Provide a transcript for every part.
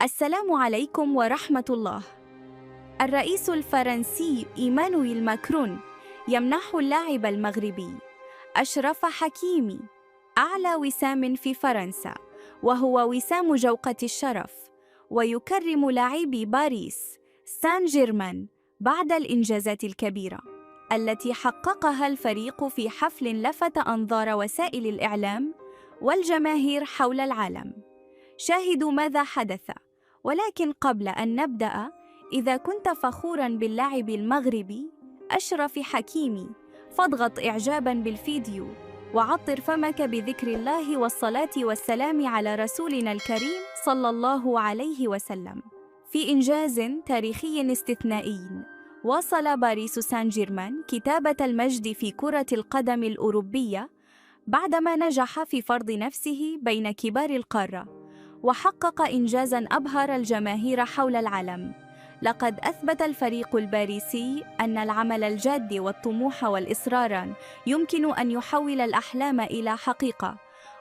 السلام عليكم ورحمة الله. الرئيس الفرنسي إيمانويل ماكرون يمنح اللاعب المغربي أشرف حكيمي أعلى وسام في فرنسا، وهو وسام جوقة الشرف، ويكرم لاعبي باريس سان جيرمان بعد الإنجازات الكبيرة التي حققها الفريق في حفل لفت أنظار وسائل الإعلام والجماهير حول العالم. شاهدوا ماذا حدث. ولكن قبل أن نبدأ، إذا كنت فخوراً باللاعب المغربي أشرف حكيمي فاضغط إعجاباً بالفيديو وعطر فمك بذكر الله والصلاة والسلام على رسولنا الكريم صلى الله عليه وسلم. في إنجاز تاريخي استثنائي، واصل باريس سان جيرمان كتابة المجد في كرة القدم الأوروبية بعدما نجح في فرض نفسه بين كبار القارة، وحقق إنجازاً أبهر الجماهير حول العالم. لقد أثبت الفريق الباريسي أن العمل الجاد والطموح والإصرار يمكن أن يحول الأحلام إلى حقيقة،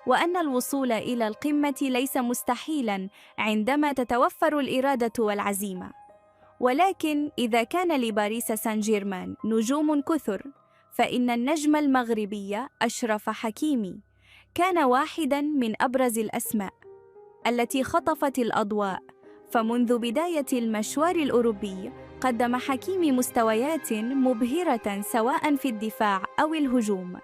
وأن الوصول إلى القمة ليس مستحيلاً عندما تتوفر الإرادة والعزيمة. ولكن إذا كان لباريس سان جيرمان نجوم كثر، فإن النجم المغربي أشرف حكيمي كان واحداً من أبرز الأسماء التي خطفت الأضواء. فمنذ بداية المشوار الأوروبي قدم حكيمي مستويات مبهرة سواء في الدفاع أو الهجوم،